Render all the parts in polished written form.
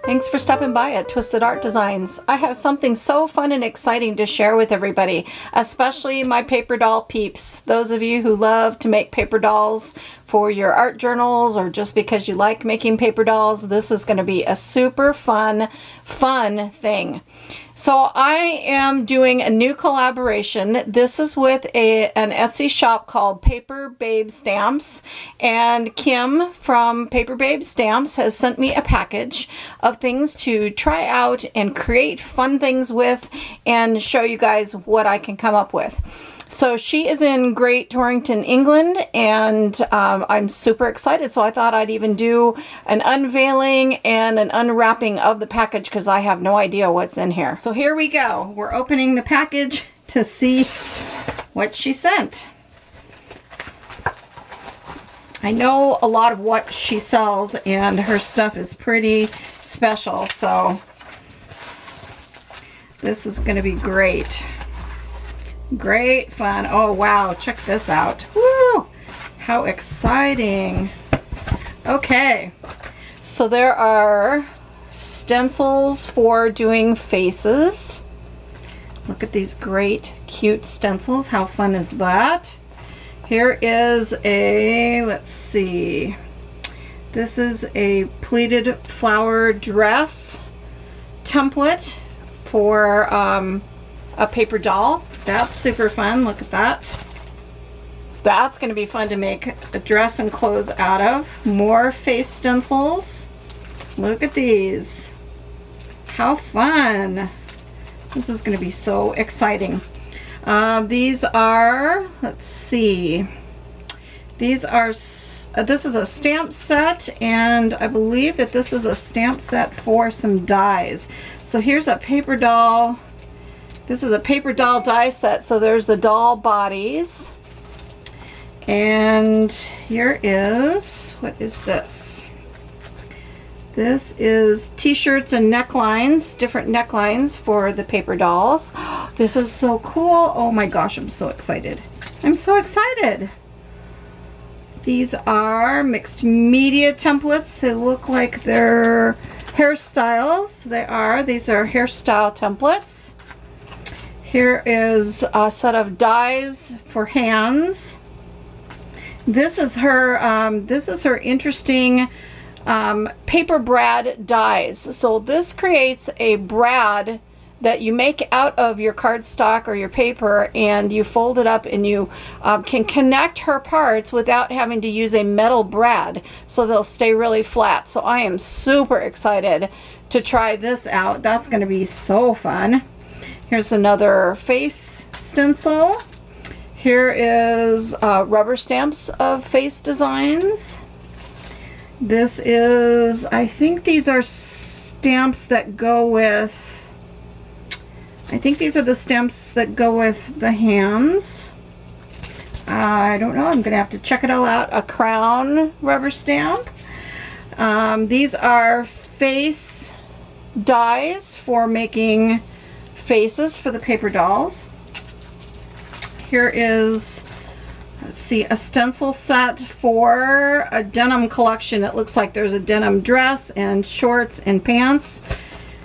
Thanks for stopping by at Twisted Art Designs. I have something so fun and exciting to share with everybody, especially my paper doll peeps. Those of you who love to make paper dolls for your art journals or just because you like making paper dolls, this is going to be a super fun thing. So I am doing a new collaboration. This is with an Etsy shop called Paperbabe Stamps, and Kim from Paperbabe Stamps has sent me a package of things to try out and create fun things with and show you guys what I can come up with. So she is in Great Torrington, England, and I'm super excited. So I thought I'd even do an unveiling and an unwrapping of the package because I have no idea what's in here. So here we go. We're opening the package to see what she sent. I know a lot of what she sells, and her stuff is pretty special, so this is going to be great. Great fun. Oh wow, check this out. Woo! How exciting. Okay, so there are stencils for doing faces. Look at these great cute stencils. How fun is that? Here is a, let's see, this is a pleated flower dress template for a paper doll. That's super fun. Look at that. So that's going to be fun to make a dress and clothes out of. More face stencils. Look at these. How fun. This is going to be so exciting. These are, let's see, these are, this is a stamp set, and I believe that this is a stamp set for some dies. So here's a paper doll. This is a paper doll die set, so there's the doll bodies. And here is, what is this? This is t-shirts and necklines, different necklines for the paper dolls. This is so cool. Oh my gosh, I'm so excited. I'm so excited. These are mixed media templates. They look like they're hairstyles. They are. These are hairstyle templates. Here is a set of dies for hands. This is her interesting paper brad dies. So this creates a brad that you make out of your cardstock or your paper, and you fold it up, and you can connect her parts without having to use a metal brad, so they'll stay really flat. So I am super excited to try this out. That's going to be so fun. Here's another face stencil. Here is rubber stamps of face designs. This is, I think these are stamps that go with, I think these are the stamps that go with the hands. I don't know, I'm gonna have to check it all out. A crown rubber stamp. These are face dies for making faces for the paper dolls. Here is, let's see, a stencil set for a denim collection. It looks like there's a denim dress and shorts and pants.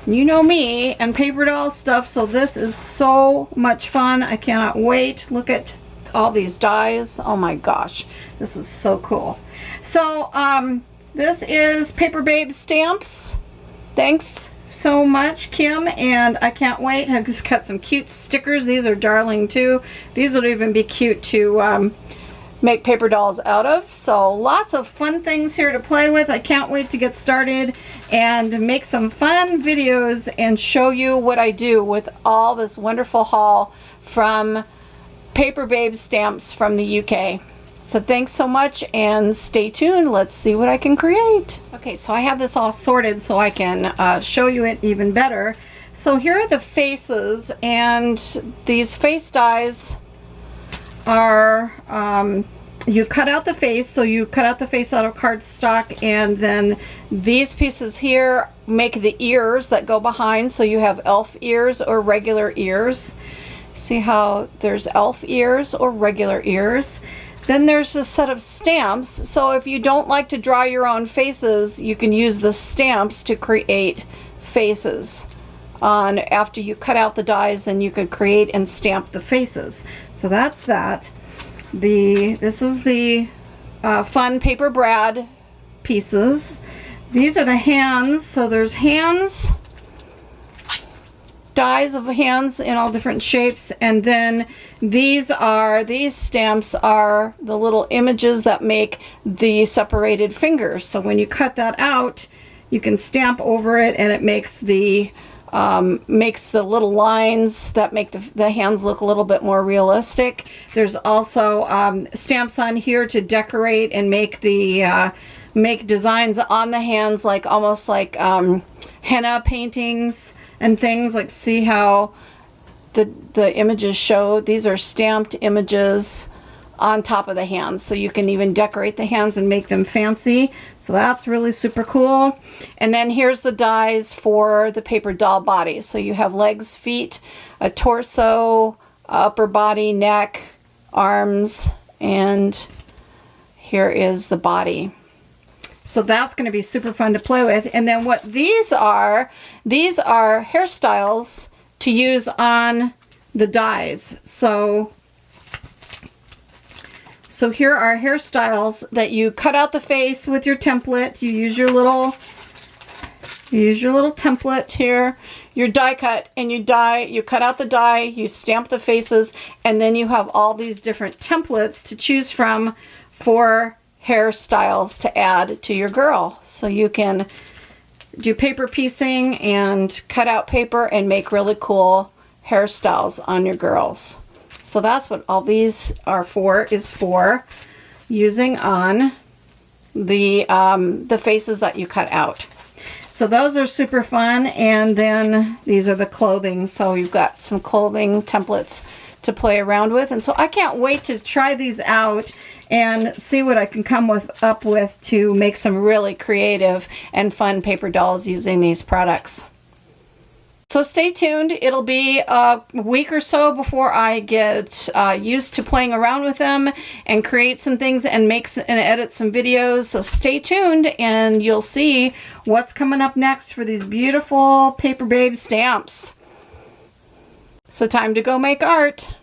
You know me and paper doll stuff, so this is so much fun. I cannot wait. Look at all these dies. Oh my gosh, this is so cool. So this is Paperbabe Stamps. Thanks so much, Kim, and I can't wait. I've just got some cute stickers. These are darling too. These would even be cute to make paper dolls out of. So lots of fun things here to play with. I can't wait to get started and make some fun videos and show you what I do with all this wonderful haul from Paperbabe Stamps from the UK. So thanks so much, and stay tuned. Let's see what I can create. Okay, so I have this all sorted so I can show you it even better. So here are the faces, and these face dies are, you cut out the face, so you cut out the face out of cardstock, and then these pieces here make the ears that go behind, so you have elf ears or regular ears. See how there's elf ears or regular ears. Then there's a set of stamps. So if you don't like to draw your own faces, you can use the stamps to create faces. After you cut out the dies, then you could create and stamp the faces. So that's that. This is the fun Paper Brad pieces. These are the hands. So there's hands, dies of hands in all different shapes, and then these stamps are the little images that make the separated fingers. So when you cut that out, you can stamp over it, and it makes the little lines that make the hands look a little bit more realistic. There's also stamps on here to decorate and make make designs on the hands, like almost like henna paintings and things. Like, see how the images show? These are stamped images on top of the hands, so you can even decorate the hands and make them fancy. So that's really super cool. And then here's the dies for the paper doll body. So you have legs, feet, a torso, upper body, neck, arms, and here is the body. So that's going to be super fun to play with. And then what these are hairstyles to use on the dies. So here are hairstyles that you cut out the face with your template. You use your little template here, your die cut, and you cut out the die, you stamp the faces, and then you have all these different templates to choose from for hairstyles to add to your girl. So you can do paper piecing and cut out paper and make really cool hairstyles on your girls. So that's what all these are for, is for using on the faces that you cut out. So those are super fun. And then these are the clothing. So you've got some clothing templates to play around with. And so I can't wait to try these out and see what I can come up with to make some really creative and fun paper dolls using these products. So stay tuned. It'll be a week or so before I get used to playing around with them and create some things and edit some videos. So stay tuned and you'll see what's coming up next for these beautiful Paperbabe stamps. So time to go make art.